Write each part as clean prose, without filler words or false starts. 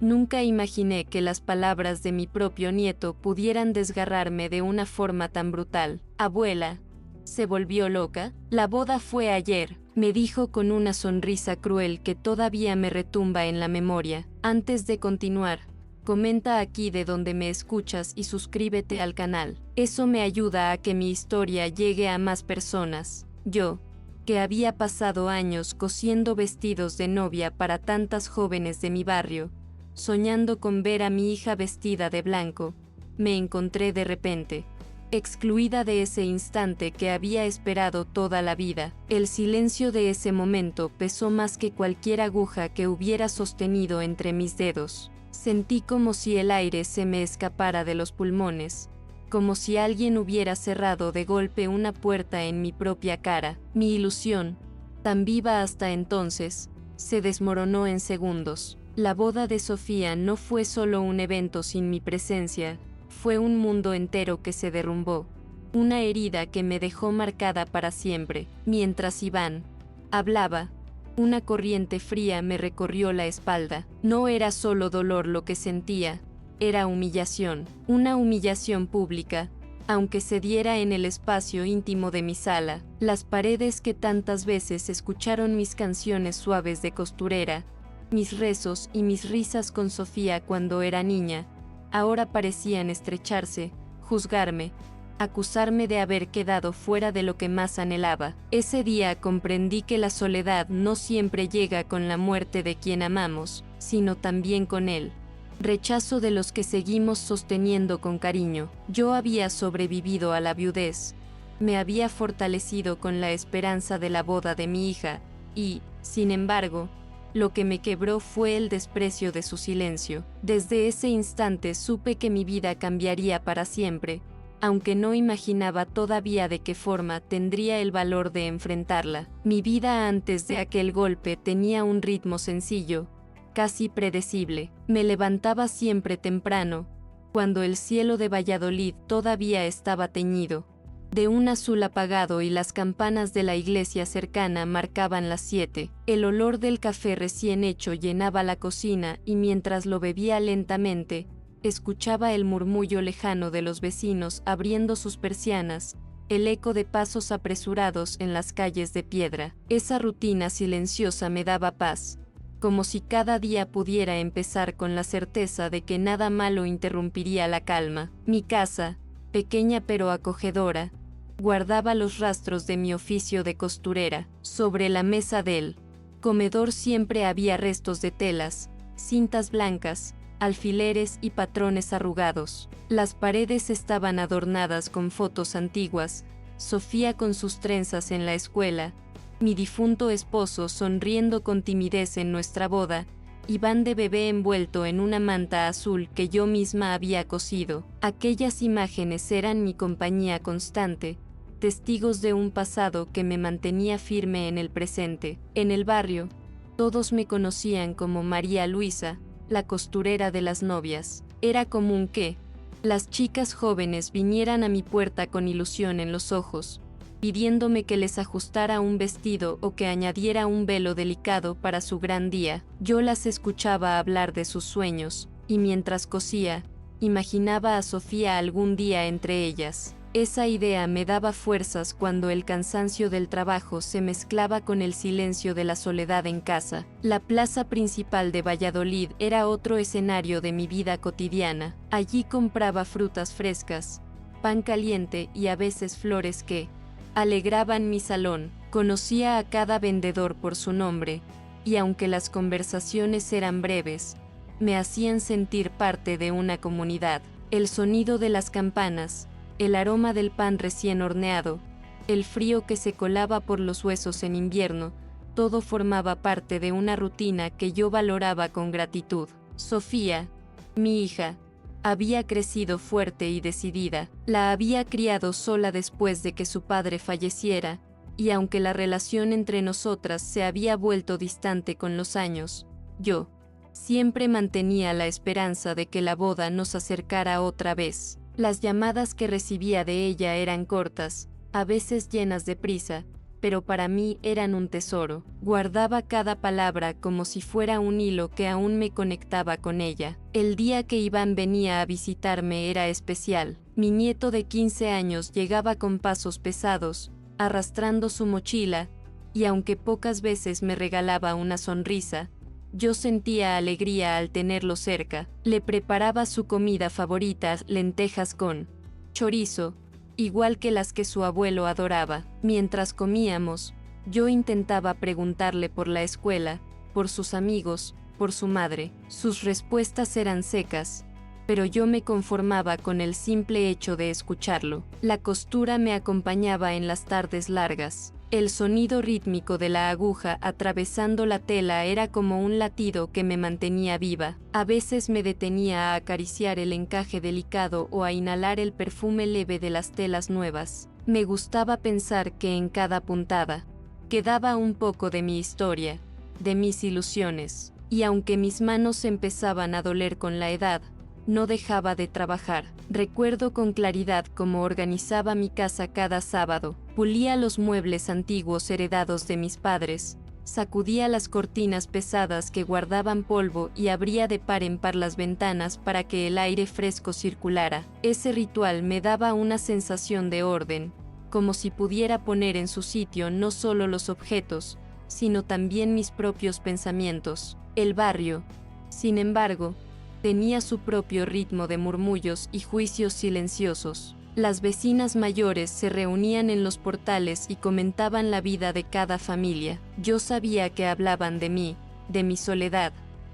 Nunca imaginé que las palabras de mi propio nieto pudieran desgarrarme de una forma tan brutal. Abuela, ¿se volvió loca? La boda fue ayer, me dijo con una sonrisa cruel que todavía me retumba en la memoria. Antes de continuar, comenta aquí de donde me escuchas y suscríbete al canal. Eso me ayuda a que mi historia llegue a más personas. Yo, que había pasado años cosiendo vestidos de novia para tantas jóvenes de mi barrio, soñando con ver a mi hija vestida de blanco, me encontré de repente, excluida de ese instante que había esperado toda la vida. El silencio de ese momento pesó más que cualquier aguja que hubiera sostenido entre mis dedos. Sentí como si el aire se me escapara de los pulmones, como si alguien hubiera cerrado de golpe una puerta en mi propia cara. Mi ilusión, tan viva hasta entonces, se desmoronó en segundos. La boda de Sofía no fue solo un evento sin mi presencia, fue un mundo entero que se derrumbó, una herida que me dejó marcada para siempre. Mientras Iván hablaba, una corriente fría me recorrió la espalda. No era solo dolor lo que sentía, era humillación, una humillación pública, aunque se diera en el espacio íntimo de mi sala. Las paredes que tantas veces escucharon mis canciones suaves de costurera, mis rezos y mis risas con Sofía cuando era niña, ahora parecían estrecharse, juzgarme, acusarme de haber quedado fuera de lo que más anhelaba. Ese día comprendí que la soledad no siempre llega con la muerte de quien amamos, sino también con él. Rechazo de los que seguimos sosteniendo con cariño. Yo había sobrevivido a la viudez, me había fortalecido con la esperanza de la boda de mi hija, y, sin embargo, lo que me quebró fue el desprecio de su silencio. Desde ese instante supe que mi vida cambiaría para siempre, aunque no imaginaba todavía de qué forma tendría el valor de enfrentarla. Mi vida antes de aquel golpe tenía un ritmo sencillo, casi predecible. Me levantaba siempre temprano, cuando el cielo de Valladolid todavía estaba teñido de un azul apagado y las campanas de la iglesia cercana marcaban las 7. El olor del café recién hecho llenaba la cocina y mientras lo bebía lentamente, escuchaba el murmullo lejano de los vecinos abriendo sus persianas, el eco de pasos apresurados en las calles de piedra. Esa rutina silenciosa me daba paz, como si cada día pudiera empezar con la certeza de que nada malo interrumpiría la calma. Mi casa, pequeña pero acogedora, guardaba los rastros de mi oficio de costurera. Sobre la mesa del comedor siempre había restos de telas, cintas blancas, alfileres y patrones arrugados. Las paredes estaban adornadas con fotos antiguas, Sofía con sus trenzas en la escuela, mi difunto esposo sonriendo con timidez en nuestra boda, Iván de bebé envuelto en una manta azul que yo misma había cosido. Aquellas imágenes eran mi compañía constante, testigos de un pasado que me mantenía firme en el presente. En el barrio, todos me conocían como María Luisa, la costurera de las novias. Era común que las chicas jóvenes vinieran a mi puerta con ilusión en los ojos, pidiéndome que les ajustara un vestido o que añadiera un velo delicado para su gran día. Yo las escuchaba hablar de sus sueños, y mientras cosía, imaginaba a Sofía algún día entre ellas. Esa idea me daba fuerzas cuando el cansancio del trabajo se mezclaba con el silencio de la soledad en casa. La plaza principal de Valladolid era otro escenario de mi vida cotidiana. Allí compraba frutas frescas, pan caliente y a veces flores que alegraban mi salón. Conocía a cada vendedor por su nombre, y aunque las conversaciones eran breves, me hacían sentir parte de una comunidad. El sonido de las campanas, el aroma del pan recién horneado, el frío que se colaba por los huesos en invierno, todo formaba parte de una rutina que yo valoraba con gratitud. Sofía, mi hija, había crecido fuerte y decidida. La había criado sola después de que su padre falleciera, y aunque la relación entre nosotras se había vuelto distante con los años, yo siempre mantenía la esperanza de que la boda nos acercara otra vez. Las llamadas que recibía de ella eran cortas, a veces llenas de prisa, pero para mí eran un tesoro. Guardaba cada palabra como si fuera un hilo que aún me conectaba con ella. El día que Iván venía a visitarme era especial. Mi nieto de 15 años llegaba con pasos pesados, arrastrando su mochila, y aunque pocas veces me regalaba una sonrisa, yo sentía alegría al tenerlo cerca. Le preparaba su comida favorita, lentejas con chorizo, igual que las que su abuelo adoraba. Mientras comíamos, yo intentaba preguntarle por la escuela, por sus amigos, por su madre. Sus respuestas eran secas, pero yo me conformaba con el simple hecho de escucharlo. La costura me acompañaba en las tardes largas. El sonido rítmico de la aguja atravesando la tela era como un latido que me mantenía viva. A veces me detenía a acariciar el encaje delicado o a inhalar el perfume leve de las telas nuevas. Me gustaba pensar que en cada puntada quedaba un poco de mi historia, de mis ilusiones, y aunque mis manos empezaban a doler con la edad, no dejaba de trabajar. Recuerdo con claridad cómo organizaba mi casa cada sábado, pulía los muebles antiguos heredados de mis padres, sacudía las cortinas pesadas que guardaban polvo y abría de par en par las ventanas para que el aire fresco circulara. Ese ritual me daba una sensación de orden, como si pudiera poner en su sitio no solo los objetos, sino también mis propios pensamientos. El barrio, sin embargo, tenía su propio ritmo de murmullos y juicios silenciosos. Las vecinas mayores se reunían en los portales y comentaban la vida de cada familia. Yo sabía que hablaban de mí, de mi soledad,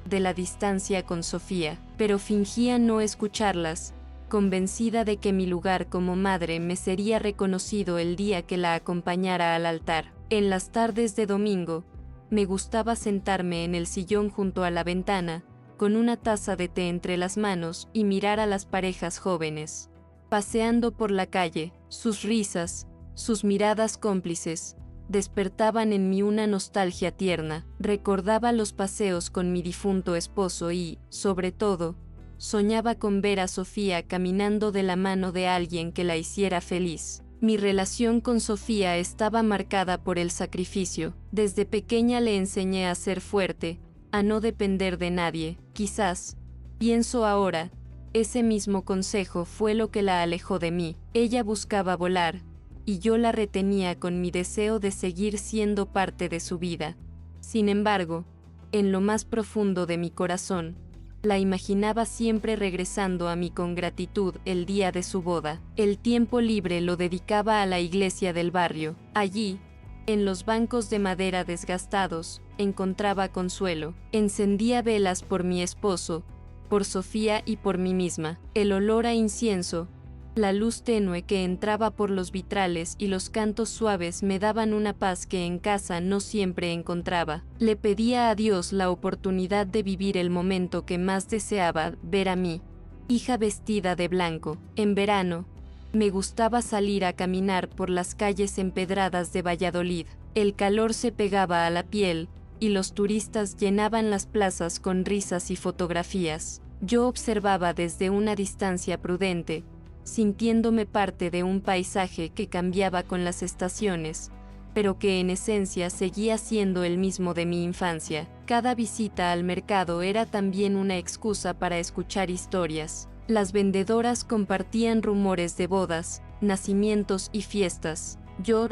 de la distancia con Sofía, pero fingía no escucharlas, convencida de que mi lugar como madre me sería reconocido el día que la acompañara al altar. En las tardes de domingo, me gustaba sentarme en el sillón junto a la ventana, con una taza de té entre las manos y mirar a las parejas jóvenes paseando por la calle. Sus risas, sus miradas cómplices, despertaban en mí una nostalgia tierna. Recordaba los paseos con mi difunto esposo y, sobre todo, soñaba con ver a Sofía caminando de la mano de alguien que la hiciera feliz. Mi relación con Sofía estaba marcada por el sacrificio. Desde pequeña le enseñé a ser fuerte, a no depender de nadie. Quizás, pienso ahora, ese mismo consejo fue lo que la alejó de mí. Ella buscaba volar, y yo la retenía con mi deseo de seguir siendo parte de su vida. Sin embargo, en lo más profundo de mi corazón, la imaginaba siempre regresando a mí con gratitud el día de su boda. El tiempo libre lo dedicaba a la iglesia del barrio. Allí, en los bancos de madera desgastados, encontraba consuelo. Encendía velas por mi esposo, por Sofía y por mí misma. El olor a incienso, la luz tenue que entraba por los vitrales y los cantos suaves me daban una paz que en casa no siempre encontraba. Le pedía a Dios la oportunidad de vivir el momento que más deseaba, ver a mi hija vestida de blanco. En verano, me gustaba salir a caminar por las calles empedradas de Valladolid. El calor se pegaba a la piel, y los turistas llenaban las plazas con risas y fotografías. Yo observaba desde una distancia prudente, sintiéndome parte de un paisaje que cambiaba con las estaciones, pero que en esencia seguía siendo el mismo de mi infancia. Cada visita al mercado era también una excusa para escuchar historias. Las vendedoras compartían rumores de bodas, nacimientos y fiestas. Yo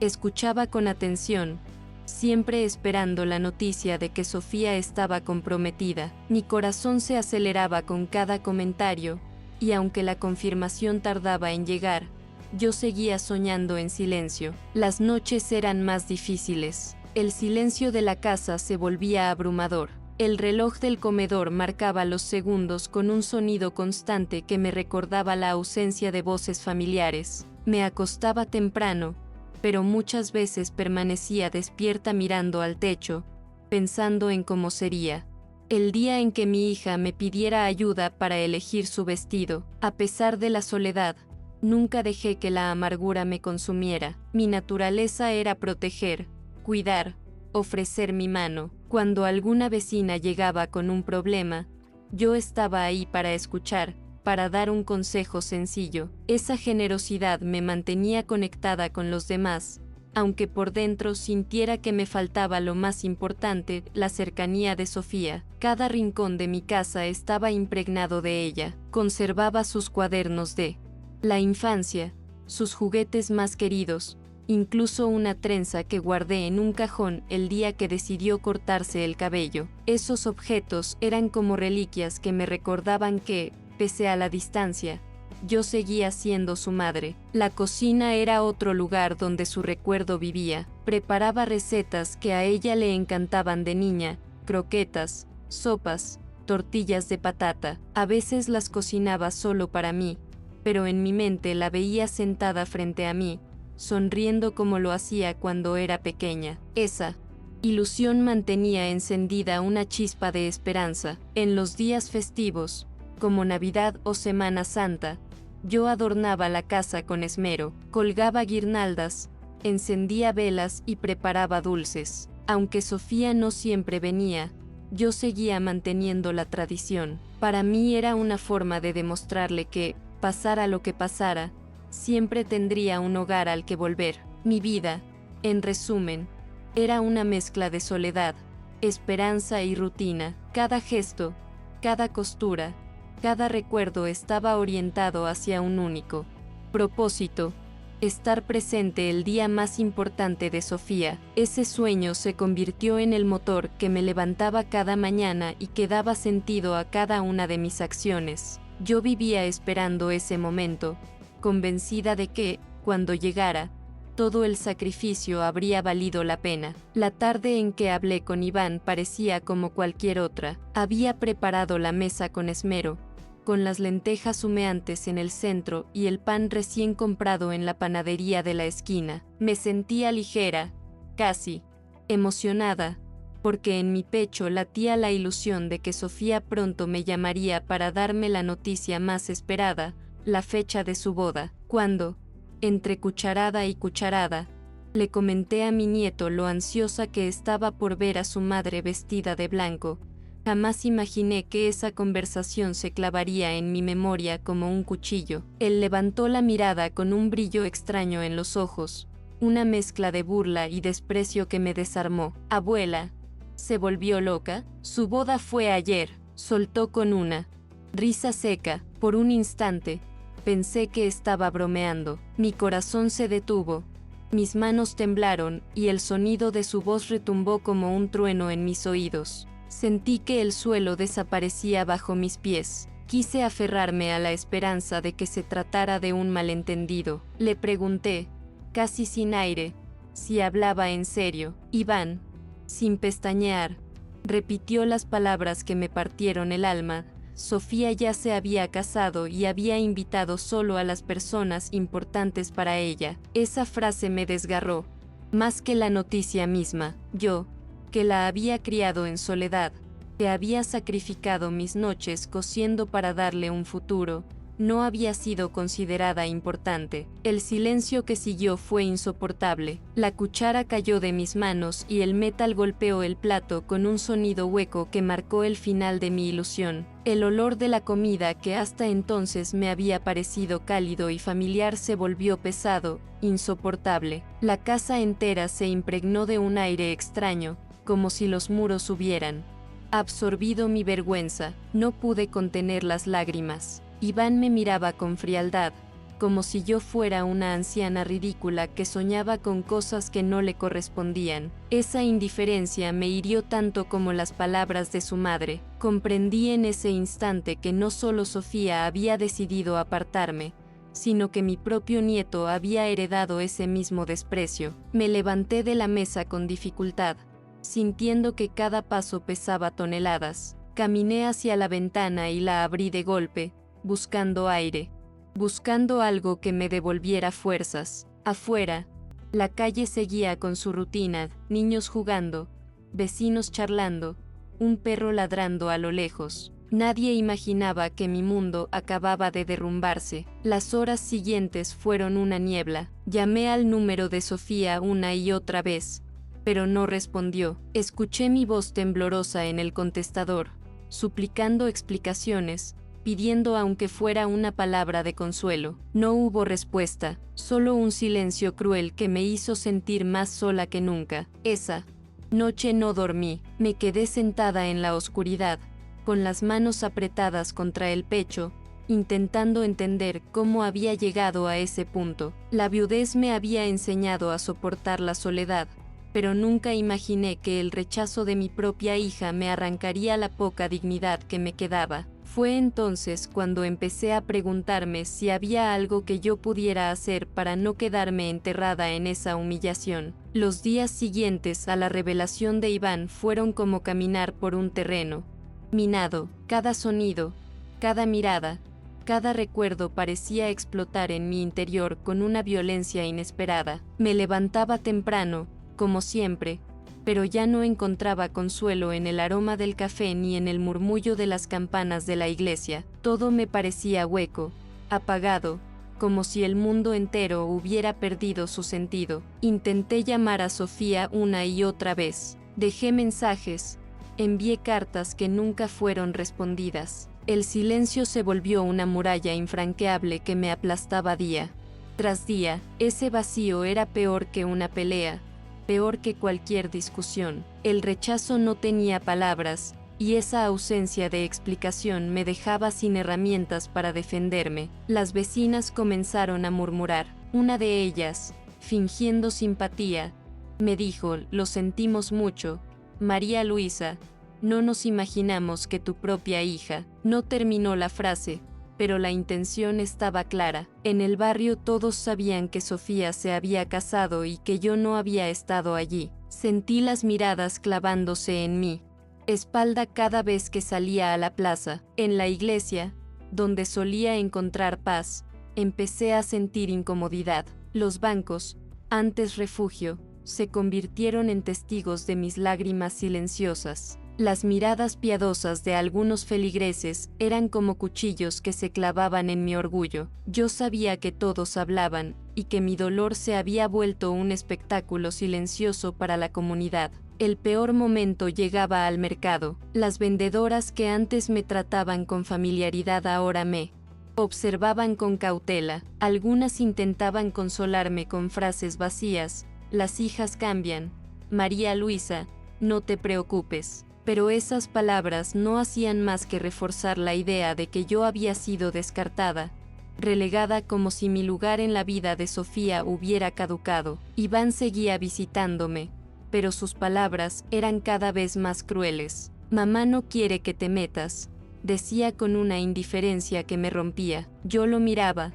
escuchaba con atención, siempre esperando la noticia de que Sofía estaba comprometida. Mi corazón se aceleraba con cada comentario, y aunque la confirmación tardaba en llegar, yo seguía soñando en silencio. Las noches eran más difíciles. El silencio de la casa se volvía abrumador. El reloj del comedor marcaba los segundos con un sonido constante que me recordaba la ausencia de voces familiares. Me acostaba temprano, pero muchas veces permanecía despierta mirando al techo, pensando en cómo sería el día en que mi hija me pidiera ayuda para elegir su vestido. A pesar de la soledad, nunca dejé que la amargura me consumiera. Mi naturaleza era proteger, cuidar, ofrecer mi mano. Cuando alguna vecina llegaba con un problema, yo estaba ahí para escuchar, para dar un consejo sencillo. Esa generosidad me mantenía conectada con los demás, aunque por dentro sintiera que me faltaba lo más importante, la cercanía de Sofía. Cada rincón de mi casa estaba impregnado de ella. Conservaba sus cuadernos de la infancia, sus juguetes más queridos, incluso una trenza que guardé en un cajón el día que decidió cortarse el cabello. Esos objetos eran como reliquias que me recordaban que, pese a la distancia, yo seguía siendo su madre. La cocina era otro lugar donde su recuerdo vivía. Preparaba recetas que a ella le encantaban de niña: croquetas, sopas, tortillas de patata. A veces las cocinaba solo para mí, pero en mi mente la veía sentada frente a mí, sonriendo como lo hacía cuando era pequeña. Esa ilusión mantenía encendida una chispa de esperanza. En los días festivos, como Navidad o Semana Santa, yo adornaba la casa con esmero, colgaba guirnaldas, encendía velas y preparaba dulces. Aunque Sofía no siempre venía, yo seguía manteniendo la tradición. Para mí era una forma de demostrarle que, pasara lo que pasara, siempre tendría un hogar al que volver. Mi vida, en resumen, era una mezcla de soledad, esperanza y rutina. Cada gesto, cada costura, cada recuerdo estaba orientado hacia un único propósito: estar presente el día más importante de Sofía. Ese sueño se convirtió en el motor que me levantaba cada mañana y que daba sentido a cada una de mis acciones. Yo vivía esperando ese momento, convencida de que, cuando llegara, todo el sacrificio habría valido la pena. La tarde en que hablé con Iván parecía como cualquier otra. Había preparado la mesa con esmero, con las lentejas humeantes en el centro y el pan recién comprado en la panadería de la esquina. Me sentía ligera, casi emocionada, porque en mi pecho latía la ilusión de que Sofía pronto me llamaría para darme la noticia más esperada: la fecha de su boda. Cuando, entre cucharada y cucharada, le comenté a mi nieto lo ansiosa que estaba por ver a su madre vestida de blanco, jamás imaginé que esa conversación se clavaría en mi memoria como un cuchillo. Él levantó la mirada con un brillo extraño en los ojos, una mezcla de burla y desprecio que me desarmó. Abuela, ¿se volvió loca? Su boda fue ayer, soltó con una risa seca. Por un instante, pensé que estaba bromeando. Mi corazón se detuvo, mis manos temblaron y el sonido de su voz retumbó como un trueno en mis oídos. Sentí que el suelo desaparecía bajo mis pies. Quise aferrarme a la esperanza de que se tratara de un malentendido. Le pregunté, casi sin aire, si hablaba en serio. Iván, sin pestañear, repitió las palabras que me partieron el alma. Sofía ya se había casado y había invitado solo a las personas importantes para ella. Esa frase me desgarró, más que la noticia misma. Yo, que la había criado en soledad, que había sacrificado mis noches cosiendo para darle un futuro, no había sido considerada importante. El silencio que siguió fue insoportable. La cuchara cayó de mis manos y el metal golpeó el plato con un sonido hueco que marcó el final de mi ilusión. El olor de la comida que hasta entonces me había parecido cálido y familiar se volvió pesado, insoportable. La casa entera se impregnó de un aire extraño, como si los muros hubieran absorbido mi vergüenza. No pude contener las lágrimas. Iván me miraba con frialdad, como si yo fuera una anciana ridícula que soñaba con cosas que no le correspondían. Esa indiferencia me hirió tanto como las palabras de su madre. Comprendí en ese instante que no solo Sofía había decidido apartarme, sino que mi propio nieto había heredado ese mismo desprecio. Me levanté de la mesa con dificultad, sintiendo que cada paso pesaba toneladas. Caminé hacia la ventana y la abrí de golpe, buscando aire, buscando algo que me devolviera fuerzas. Afuera, la calle seguía con su rutina: niños jugando, vecinos charlando, un perro ladrando a lo lejos. Nadie imaginaba que mi mundo acababa de derrumbarse. Las horas siguientes fueron una niebla. Llamé al número de Sofía una y otra vez, pero no respondió. Escuché mi voz temblorosa en el contestador, suplicando explicaciones, pidiendo aunque fuera una palabra de consuelo. No hubo respuesta, solo un silencio cruel que me hizo sentir más sola que nunca. Esa noche no dormí, me quedé sentada en la oscuridad, con las manos apretadas contra el pecho, intentando entender cómo había llegado a ese punto. La viudez me había enseñado a soportar la soledad, pero nunca imaginé que el rechazo de mi propia hija me arrancaría la poca dignidad que me quedaba. Fue entonces cuando empecé a preguntarme si había algo que yo pudiera hacer para no quedarme enterrada en esa humillación. Los días siguientes a la revelación de Iván fueron como caminar por un terreno minado. Cada sonido, cada mirada, cada recuerdo parecía explotar en mi interior con una violencia inesperada. Me levantaba temprano, como siempre, pero ya no encontraba consuelo en el aroma del café ni en el murmullo de las campanas de la iglesia. Todo me parecía hueco, apagado, como si el mundo entero hubiera perdido su sentido. Intenté llamar a Sofía una y otra vez. Dejé mensajes, envié cartas que nunca fueron respondidas. El silencio se volvió una muralla infranqueable que me aplastaba día tras día. Ese vacío era peor que una pelea, peor que cualquier discusión. El rechazo no tenía palabras, y esa ausencia de explicación me dejaba sin herramientas para defenderme. Las vecinas comenzaron a murmurar. Una de ellas, fingiendo simpatía, me dijo: "Lo sentimos mucho, María Luisa, no nos imaginamos que tu propia hija". No terminó la frase, pero la intención estaba clara. En el barrio todos sabían que Sofía se había casado y que yo no había estado allí. Sentí las miradas clavándose en mi espalda cada vez que salía a la plaza. En la iglesia, donde solía encontrar paz, empecé a sentir incomodidad. Los bancos, antes refugio, se convirtieron en testigos de mis lágrimas silenciosas. Las miradas piadosas de algunos feligreses eran como cuchillos que se clavaban en mi orgullo. Yo sabía que todos hablaban, y que mi dolor se había vuelto un espectáculo silencioso para la comunidad. El peor momento llegaba al mercado. Las vendedoras que antes me trataban con familiaridad ahora me observaban con cautela. Algunas intentaban consolarme con frases vacías: "Las hijas cambian, María Luisa, no te preocupes". Pero esas palabras no hacían más que reforzar la idea de que yo había sido descartada, relegada, como si mi lugar en la vida de Sofía hubiera caducado. Iván seguía visitándome, pero sus palabras eran cada vez más crueles. "Mamá no quiere que te metas", decía con una indiferencia que me rompía. Yo lo miraba,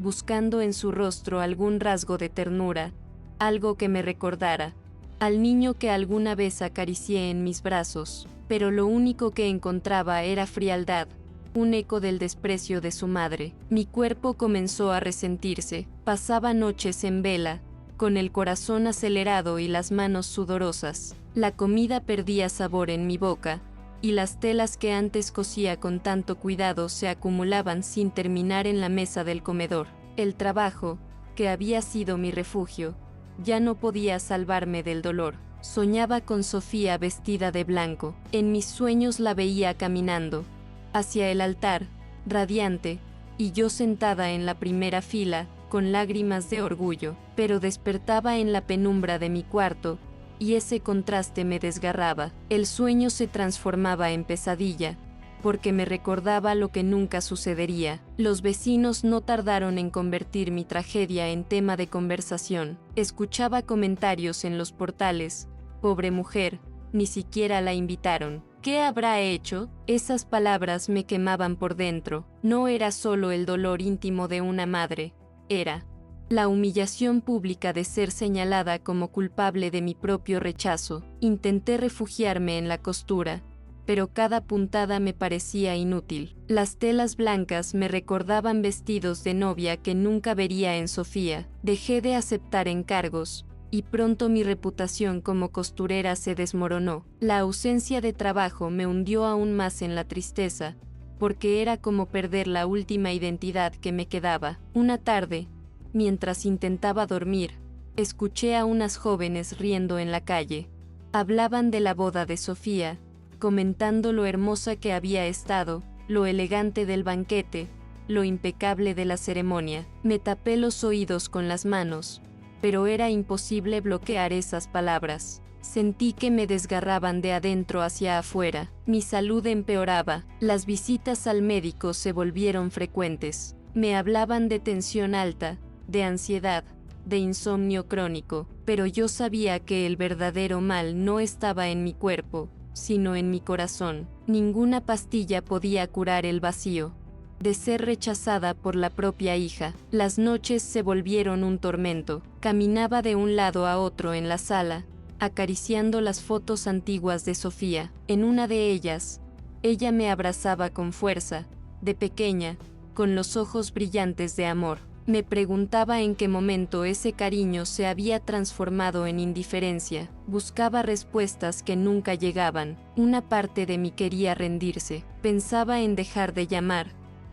buscando en su rostro algún rasgo de ternura, algo que me recordara al niño que alguna vez acaricié en mis brazos, pero lo único que encontraba era frialdad, un eco del desprecio de su madre. Mi cuerpo comenzó a resentirse. Pasaba noches en vela, con el corazón acelerado y las manos sudorosas. La comida perdía sabor en mi boca, y las telas que antes cosía con tanto cuidado se acumulaban sin terminar en la mesa del comedor. El trabajo, que había sido mi refugio, ya no podía salvarme del dolor. Soñaba con Sofía vestida de blanco. En mis sueños la veía caminando hacia el altar, radiante, y yo sentada en la primera fila, con lágrimas de orgullo. Pero despertaba en la penumbra de mi cuarto, y ese contraste me desgarraba. El sueño se transformaba en pesadilla, porque me recordaba lo que nunca sucedería. Los vecinos no tardaron en convertir mi tragedia en tema de conversación. Escuchaba comentarios en los portales: "Pobre mujer, ni siquiera la invitaron. ¿Qué habrá hecho?". Esas palabras me quemaban por dentro. No era solo el dolor íntimo de una madre, era la humillación pública de ser señalada como culpable de mi propio rechazo. Intenté refugiarme en la costura, pero cada puntada me parecía inútil. Las telas blancas me recordaban vestidos de novia que nunca vería en Sofía. Dejé de aceptar encargos, y pronto mi reputación como costurera se desmoronó. La ausencia de trabajo me hundió aún más en la tristeza, porque era como perder la última identidad que me quedaba. Una tarde, mientras intentaba dormir, escuché a unas jóvenes riendo en la calle. Hablaban de la boda de Sofía, comentando lo hermosa que había estado, lo elegante del banquete, lo impecable de la ceremonia. Me tapé los oídos con las manos, pero era imposible bloquear esas palabras. Sentí que me desgarraban de adentro hacia afuera. Mi salud empeoraba, las visitas al médico se volvieron frecuentes. Me hablaban de tensión alta, de ansiedad, de insomnio crónico, pero yo sabía que el verdadero mal no estaba en mi cuerpo, sino en mi corazón. Ninguna pastilla podía curar el vacío de ser rechazada por la propia hija. Las noches se volvieron un tormento. Caminaba de un lado a otro en la sala, acariciando las fotos antiguas de Sofía. En una de ellas, ella me abrazaba con fuerza, de pequeña, con los ojos brillantes de amor. Me preguntaba en qué momento ese cariño se había transformado en indiferencia. Buscaba respuestas que nunca llegaban. Una parte de mí quería rendirse. Pensaba en dejar de llamar,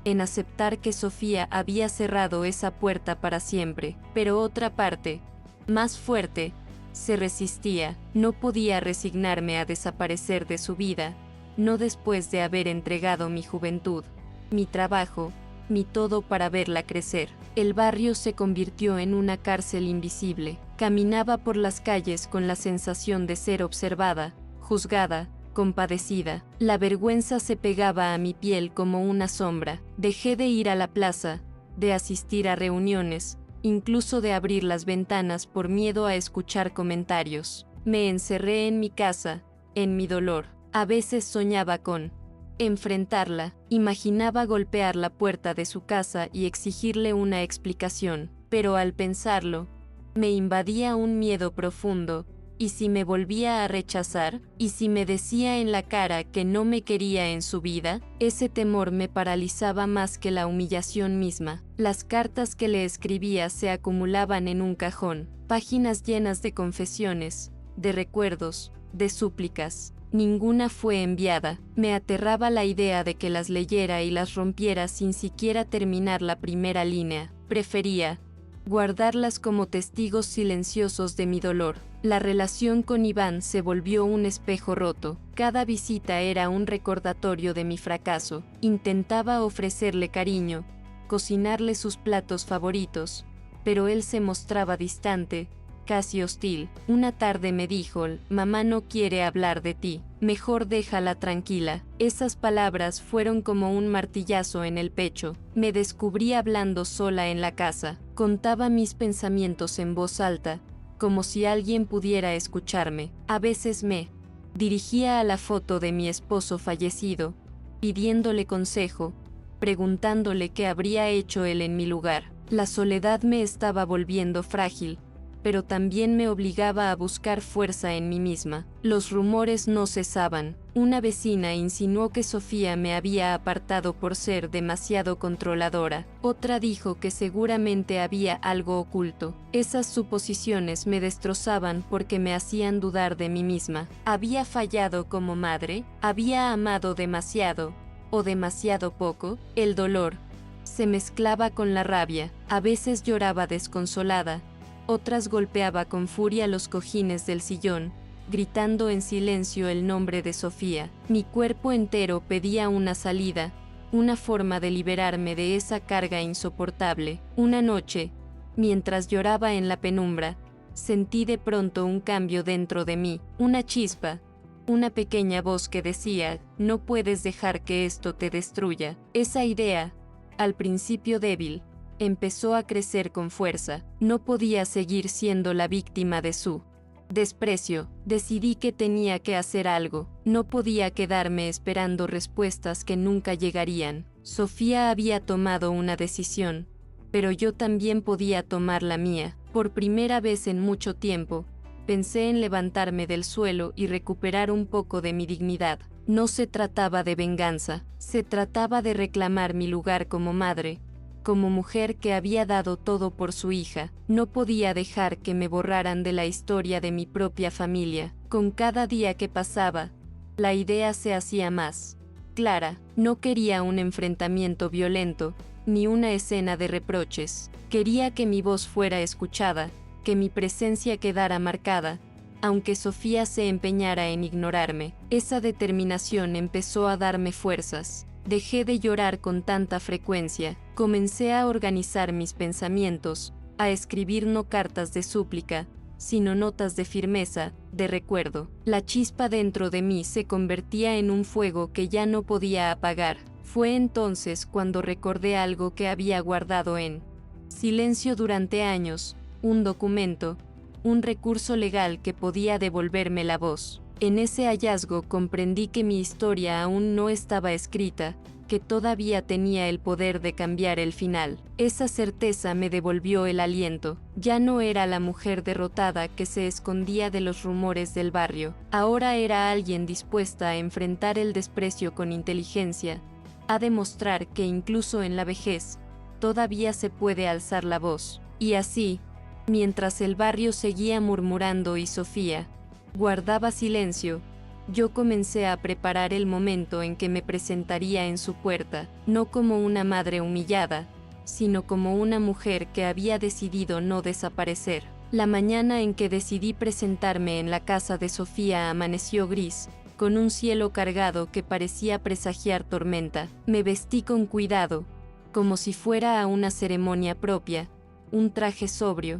en aceptar que Sofía había cerrado esa puerta para siempre, pero otra parte, más fuerte, se resistía. No podía resignarme a desaparecer de su vida, no después de haber entregado mi juventud, mi trabajo, mi todo para verla crecer. El barrio se convirtió en una cárcel invisible. Caminaba por las calles con la sensación de ser observada, juzgada, compadecida. La vergüenza se pegaba a mi piel como una sombra. Dejé de ir a la plaza, de asistir a reuniones, incluso de abrir las ventanas por miedo a escuchar comentarios. Me encerré en mi casa, en mi dolor. A veces soñaba con enfrentarla, imaginaba golpear la puerta de su casa y exigirle una explicación, pero al pensarlo, me invadía un miedo profundo. ¿Y si me volvía a rechazar? ¿Y si me decía en la cara que no me quería en su vida? Ese temor me paralizaba más que la humillación misma. Las cartas que le escribía se acumulaban en un cajón, páginas llenas de confesiones, de recuerdos, de súplicas. Ninguna fue enviada. Me aterraba la idea de que las leyera y las rompiera sin siquiera terminar la primera línea. Prefería guardarlas como testigos silenciosos de mi dolor. La relación con Iván se volvió un espejo roto. Cada visita era un recordatorio de mi fracaso. Intentaba ofrecerle cariño, cocinarle sus platos favoritos, pero él se mostraba distante, casi hostil. Una tarde me dijo: «Mamá no quiere hablar de ti, mejor déjala tranquila». Esas palabras fueron como un martillazo en el pecho. Me descubrí hablando sola en la casa. Contaba mis pensamientos en voz alta, como si alguien pudiera escucharme. A veces me dirigía a la foto de mi esposo fallecido, pidiéndole consejo, preguntándole qué habría hecho él en mi lugar. La soledad me estaba volviendo frágil, pero también me obligaba a buscar fuerza en mí misma. Los rumores no cesaban. Una vecina insinuó que Sofía me había apartado por ser demasiado controladora. Otra dijo que seguramente había algo oculto. Esas suposiciones me destrozaban porque me hacían dudar de mí misma. ¿Había fallado como madre? ¿Había amado demasiado o demasiado poco? El dolor se mezclaba con la rabia. A veces lloraba desconsolada, otras golpeaba con furia los cojines del sillón, gritando en silencio el nombre de Sofía. Mi cuerpo entero pedía una salida, una forma de liberarme de esa carga insoportable. Una noche, mientras lloraba en la penumbra, sentí de pronto un cambio dentro de mí, una chispa, una pequeña voz que decía: «No puedes dejar que esto te destruya». Esa idea, al principio débil, empezó a crecer con fuerza. No podía seguir siendo la víctima de su desprecio. Decidí que tenía que hacer algo. No podía quedarme esperando respuestas que nunca llegarían. Sofía había tomado una decisión, pero yo también podía tomar la mía. Por primera vez en mucho tiempo, pensé en levantarme del suelo y recuperar un poco de mi dignidad. No se trataba de venganza, se trataba de reclamar mi lugar como madre, como mujer que había dado todo por su hija. No podía dejar que me borraran de la historia de mi propia familia. Con cada día que pasaba, la idea se hacía más clara. No quería un enfrentamiento violento, ni una escena de reproches. Quería que mi voz fuera escuchada, que mi presencia quedara marcada, aunque Sofía se empeñara en ignorarme. Esa determinación empezó a darme fuerzas. Dejé de llorar con tanta frecuencia, comencé a organizar mis pensamientos, a escribir no cartas de súplica, sino notas de firmeza, de recuerdo. La chispa dentro de mí se convertía en un fuego que ya no podía apagar. Fue entonces cuando recordé algo que había guardado en silencio durante años, un documento, un recurso legal que podía devolverme la voz. En ese hallazgo comprendí que mi historia aún no estaba escrita, que todavía tenía el poder de cambiar el final. Esa certeza me devolvió el aliento. Ya no era la mujer derrotada que se escondía de los rumores del barrio. Ahora era alguien dispuesta a enfrentar el desprecio con inteligencia, a demostrar que incluso en la vejez, todavía se puede alzar la voz. Y así, mientras el barrio seguía murmurando y Sofía guardaba silencio, yo comencé a preparar el momento en que me presentaría en su puerta, no como una madre humillada, sino como una mujer que había decidido no desaparecer. La mañana en que decidí presentarme en la casa de Sofía amaneció gris, con un cielo cargado que parecía presagiar tormenta. Me vestí con cuidado, como si fuera a una ceremonia propia, un traje sobrio,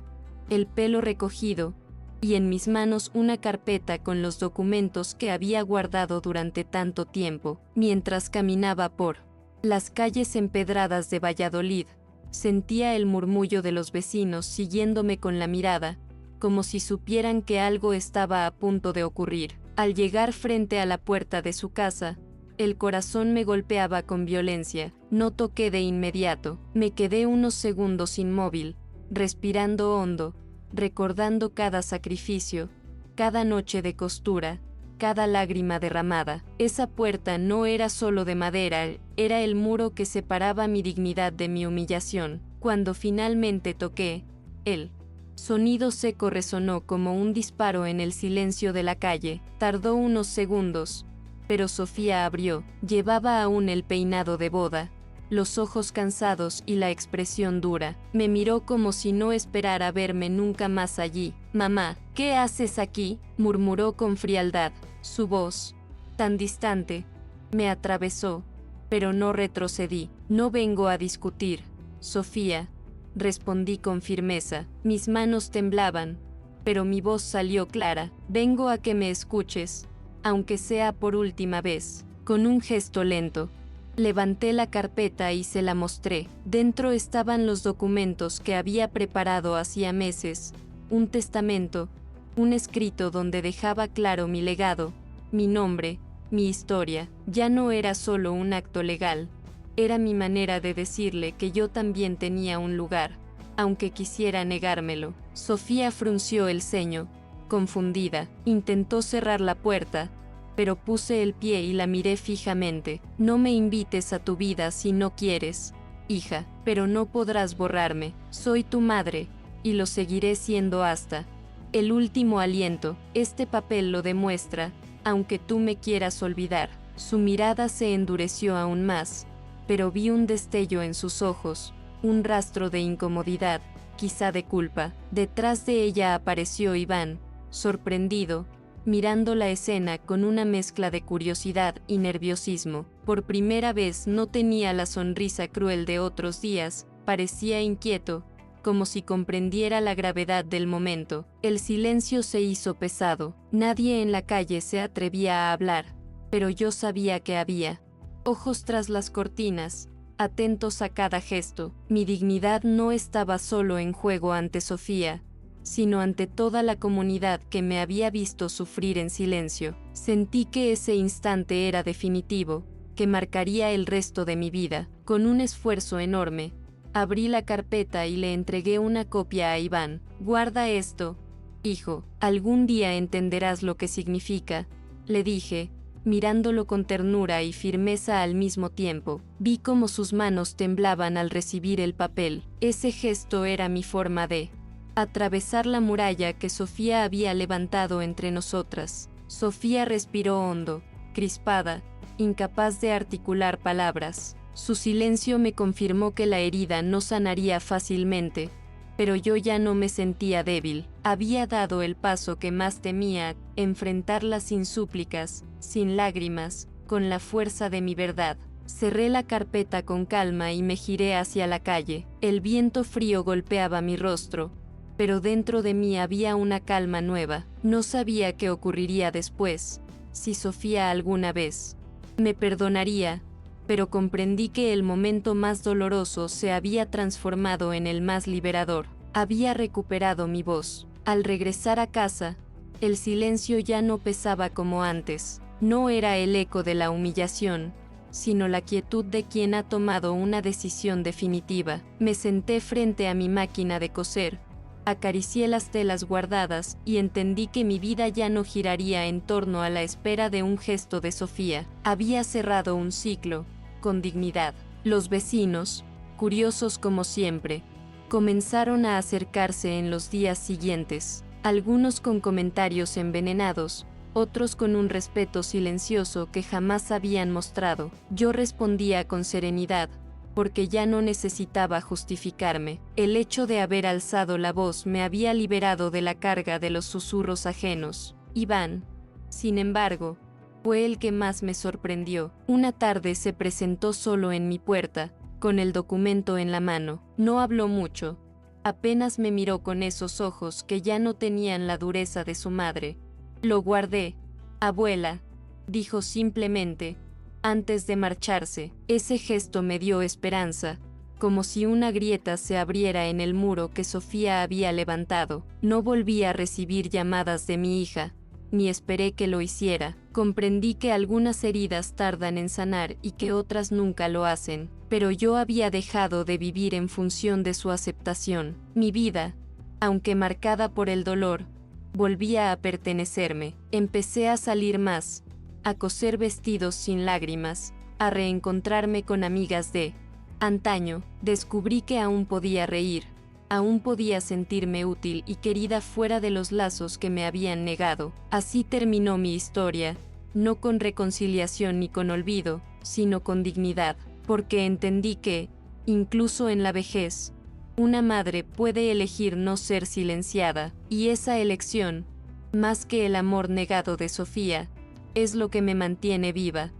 el pelo recogido, y en mis manos una carpeta con los documentos que había guardado durante tanto tiempo. Mientras caminaba por las calles empedradas de Valladolid, sentía el murmullo de los vecinos siguiéndome con la mirada, como si supieran que algo estaba a punto de ocurrir. Al llegar frente a la puerta de su casa, el corazón me golpeaba con violencia. No toqué de inmediato, me quedé unos segundos inmóvil, respirando hondo, recordando cada sacrificio, cada noche de costura, cada lágrima derramada. Esa puerta no era solo de madera, era el muro que separaba mi dignidad de mi humillación. Cuando finalmente toqué, el sonido seco resonó como un disparo en el silencio de la calle. Tardó unos segundos, pero Sofía abrió. Llevaba aún el peinado de boda, los ojos cansados y la expresión dura. Me miró como si no esperara verme nunca más allí. «Mamá, ¿qué haces aquí?», murmuró con frialdad. Su voz, tan distante, me atravesó, pero no retrocedí. «No vengo a discutir, Sofía», respondí con firmeza. Mis manos temblaban, pero mi voz salió clara. «Vengo a que me escuches, aunque sea por última vez». Con un gesto lento, levanté la carpeta y se la mostré. Dentro estaban los documentos que había preparado hacía meses, un testamento, un escrito donde dejaba claro mi legado, mi nombre, mi historia. Ya no era solo un acto legal, era mi manera de decirle que yo también tenía un lugar, aunque quisiera negármelo. Sofía frunció el ceño, confundida. Intentó cerrar la puerta, pero puse el pie y la miré fijamente. «No me invites a tu vida si no quieres, hija, pero no podrás borrarme. Soy tu madre, y lo seguiré siendo hasta el último aliento. Este papel lo demuestra, aunque tú me quieras olvidar». Su mirada se endureció aún más, pero vi un destello en sus ojos, un rastro de incomodidad, quizá de culpa. Detrás de ella apareció Iván, sorprendido, mirando la escena con una mezcla de curiosidad y nerviosismo. Por primera vez no tenía la sonrisa cruel de otros días, parecía inquieto, como si comprendiera la gravedad del momento. El silencio se hizo pesado. Nadie en la calle se atrevía a hablar, pero yo sabía que había ojos tras las cortinas, atentos a cada gesto. Mi dignidad no estaba solo en juego ante Sofía, sino ante toda la comunidad que me había visto sufrir en silencio. Sentí que ese instante era definitivo, que marcaría el resto de mi vida. Con un esfuerzo enorme, abrí la carpeta y le entregué una copia a Iván. «Guarda esto, hijo, algún día entenderás lo que significa», le dije, mirándolo con ternura y firmeza al mismo tiempo. Vi cómo sus manos temblaban al recibir el papel. Ese gesto era mi forma de atravesar la muralla que Sofía había levantado entre nosotras. Sofía respiró hondo, crispada, incapaz de articular palabras. Su silencio me confirmó que la herida no sanaría fácilmente, pero yo ya no me sentía débil. Había dado el paso que más temía, enfrentarla sin súplicas, sin lágrimas, con la fuerza de mi verdad. Cerré la carpeta con calma y me giré hacia la calle. El viento frío golpeaba mi rostro, pero dentro de mí había una calma nueva. No sabía qué ocurriría después, si Sofía alguna vez me perdonaría, pero comprendí que el momento más doloroso se había transformado en el más liberador. Había recuperado mi voz. Al regresar a casa, el silencio ya no pesaba como antes. No era el eco de la humillación, sino la quietud de quien ha tomado una decisión definitiva. Me senté frente a mi máquina de coser, acaricié las telas guardadas y entendí que mi vida ya no giraría en torno a la espera de un gesto de Sofía. Había cerrado un ciclo, con dignidad. Los vecinos, curiosos como siempre, comenzaron a acercarse en los días siguientes, algunos con comentarios envenenados, otros con un respeto silencioso que jamás habían mostrado. Yo respondía con serenidad, porque ya no necesitaba justificarme. El hecho de haber alzado la voz me había liberado de la carga de los susurros ajenos. Iván, sin embargo, fue el que más me sorprendió. Una tarde se presentó solo en mi puerta, con el documento en la mano. No habló mucho, apenas me miró con esos ojos que ya no tenían la dureza de su madre. Lo guardé, abuela, dijo simplemente, antes de marcharse. Ese gesto me dio esperanza, como si una grieta se abriera en el muro que Sofía había levantado. No volví a recibir llamadas de mi hija, ni esperé que lo hiciera. Comprendí que algunas heridas tardan en sanar y que otras nunca lo hacen, pero yo había dejado de vivir en función de su aceptación. Mi vida, aunque marcada por el dolor, volvía a pertenecerme. Empecé a salir más, a coser vestidos sin lágrimas, a reencontrarme con amigas de antaño. Descubrí que aún podía reír, aún podía sentirme útil y querida fuera de los lazos que me habían negado. Así terminó mi historia, no con reconciliación ni con olvido, sino con dignidad, porque entendí que, incluso en la vejez, una madre puede elegir no ser silenciada, y esa elección, más que el amor negado de Sofía, es lo que me mantiene viva.